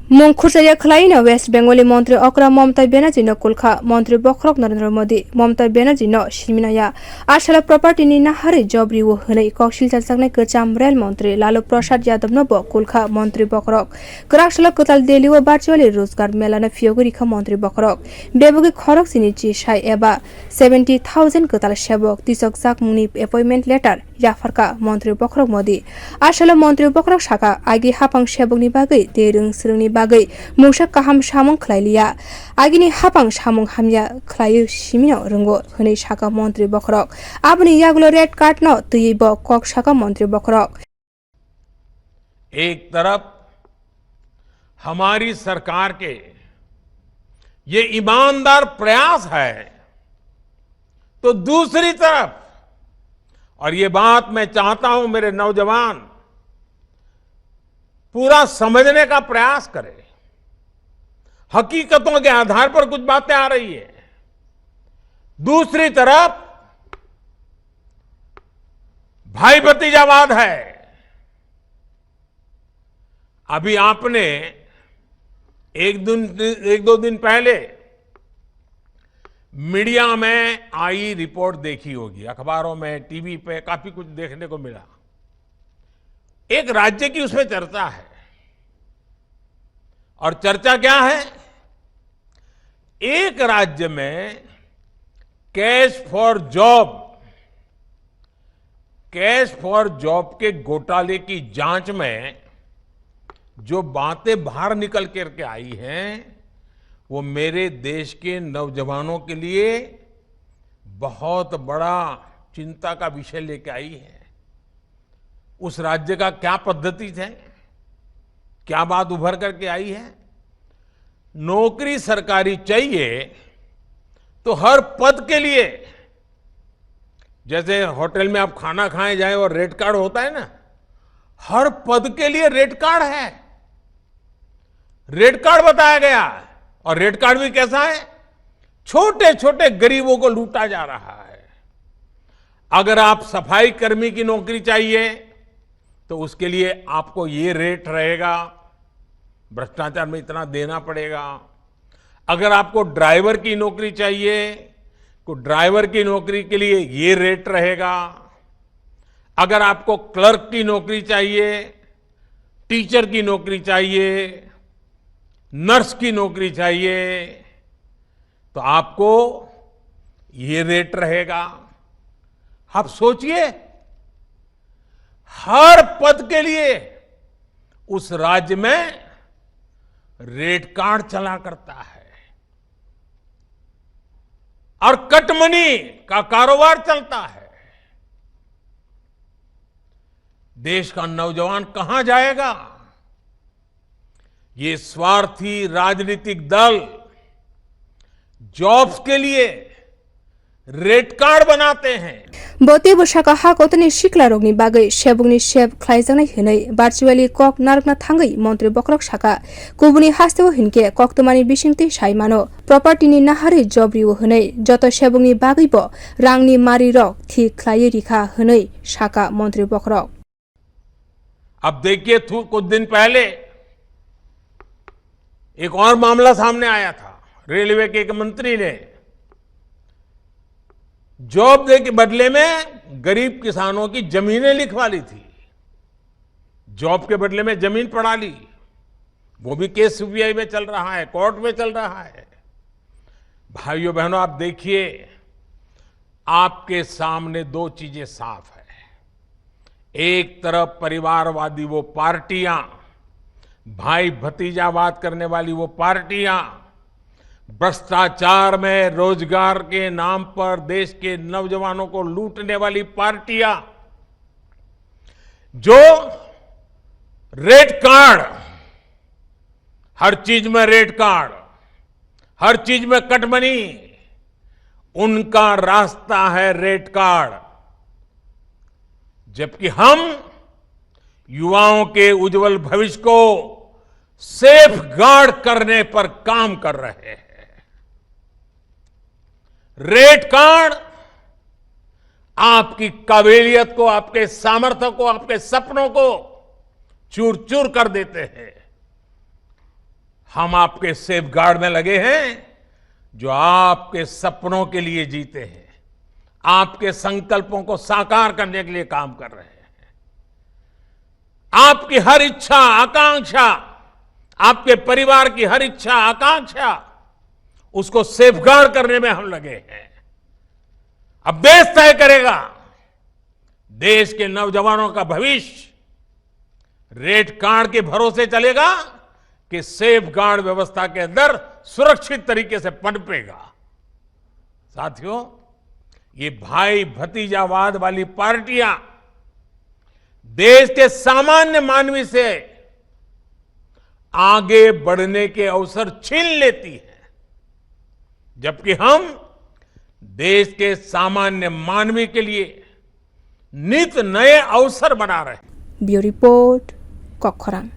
मुंखुरसाया खलाइन waste Bengali मंत्री अकरा ममता बेनार्जी कुलखा मंत्री बखरक नरेंद्र मोदी ममता बेनार्जी सिमिनाया आसाला प्रॉपर्टी नि नाहारे जबरी वो हनै कौशल चलचांगनाय गोजाम रेल मंत्री लालू प्रसाद यादव नो कुलखा मंत्री बखरक गराकसला कताल दिल्ली व वर्चुअली रोजगार मेला न फियोगरिखा मंत्री बखरक बेबुगी खरक सिनि चिसाय एबा 70,000 कताल सेवक तिसक जाक मुनि अपॉइंटमेंट लेटर याफरका मंत्री बखरक मोदी आसाला मंत्री बखरक साका आगि हाफां सेवकनि बागै देरों स्रोंनि बागै मुसा काहाम सामुं खलायलिया आगिनि हाफां सामुं हामिया खलायो सिमिनो रोंगो हनै साका मंत्री बखरक आबनि यागुलो रेड कार्ड न तयैब कक साका मंत्री बखरक। एक तरफ हमारी सरकार के ये ईमानदार प्रयास है तो दूसरी तरफ, और ये बात मैं चाहता हूं मेरे नौजवान पूरा समझने का प्रयास करें, हकीकतों के आधार पर कुछ बातें आ रही है। दूसरी तरफ भाई भतीजावाद है। अभी आपने एक दो दिन पहले मीडिया में आई रिपोर्ट देखी होगी, अखबारों में, टीवी पे काफी कुछ देखने को मिला। एक राज्य की उसमें चर्चा है, और चर्चा क्या है? एक राज्य में कैश फॉर जॉब के घोटाले की जांच में जो बातें बाहर निकल करके आई हैं वो मेरे देश के नौजवानों के लिए बहुत बड़ा चिंता का विषय लेके आई है। उस राज्य का क्या पद्धति है, क्या बात उभर करके आई है? नौकरी सरकारी चाहिए तो हर पद के लिए, जैसे होटल में आप खाना खाए जाए और रेट कार्ड होता है ना, हर पद के लिए रेट कार्ड है। रेट कार्ड बताया गया है, और रेट कार्ड भी कैसा है? छोटे छोटे गरीबों को लूटा जा रहा है। अगर आप सफाई कर्मी की नौकरी चाहिए तो उसके लिए आपको ये रेट रहेगा, भ्रष्टाचार में इतना देना पड़ेगा। अगर आपको ड्राइवर की नौकरी चाहिए तो ड्राइवर की नौकरी के लिए ये रेट रहेगा। अगर आपको क्लर्क की नौकरी चाहिए, टीचर की नौकरी चाहिए, नर्स की नौकरी चाहिए, तो आपको ये रेट रहेगा। आप सोचिए, हर पद के लिए उस राज्य में रेट कार्ड चला करता है, और कटमनी का कारोबार चलता है। देश का नौजवान कहां जाएगा? ये स्वार्थी राजनीतिक दल जॉब्स के लिए रेट कार्ड बनाते हैं। बोते बसाका हाकोतनि सिक्ला रोगनि बागै सेबुंनि सेब खलायजानाय हनै वर्चुअली कक नारकना थांगै मंत्री बखरक साका कुबुनि हास्तेव हिनके कक्तमानि बिसिंति साइमानो प्रॉपर्टीनि नाहारे जबरिव हनै जत सेबुंनि बागैबो रांनि मारि रक थि खलायै रिखा हनै साका मंत्री बखरक। अब देखिए, कुछ दिन पहले एक और मामला सामने आया था। रेलवे के एक मंत्री ने जॉब दे के बदले में गरीब किसानों की जमीनें लिखवा ली थी। जॉब के बदले में जमीन पड़ा ली। वो भी केस सीबीआई में चल रहा है, कोर्ट में चल रहा है। भाइयों बहनों, आप देखिए, आपके सामने दो चीजें साफ है। एक तरफ परिवारवादी वो पार्टियां, भाई भतीजावाद करने वाली वो पार्टियां, भ्रष्टाचार में रोजगार के नाम पर देश के नौजवानों को लूटने वाली पार्टियां, जो रेड कार्ड, हर चीज में रेड कार्ड, हर चीज में कटमनी, उनका रास्ता है रेड कार्ड। जबकि हम युवाओं के उज्जवल भविष्य को सेफ गार्ड करने पर काम कर रहे हैं। रेड कार्ड आपकी काबिलियत को, आपके सामर्थ्य को, आपके सपनों को चूर चूर कर देते हैं। हम आपके सेफगार्ड में लगे हैं जो आपके सपनों के लिए जीते हैं, आपके संकल्पों को साकार करने के लिए काम कर रहे हैं। आपकी हर इच्छा आकांक्षा, आपके परिवार की हर इच्छा आकांक्षा, उसको सेफगार्ड करने में हम लगे हैं। अब देश तय करेगा देश के नौजवानों का भविष्य रेट कार्ड के भरोसे चलेगा कि सेफगार्ड व्यवस्था के अंदर सुरक्षित तरीके से पनपेगा। साथियों, ये भाई भतीजावाद वाली पार्टियां देश के सामान्य मानवी से आगे बढ़ने के अवसर छीन लेती है, जबकि हम देश के सामान्य मानवी के लिए नित नए अवसर बना रहे हैं। Bureau report, कोखरांग।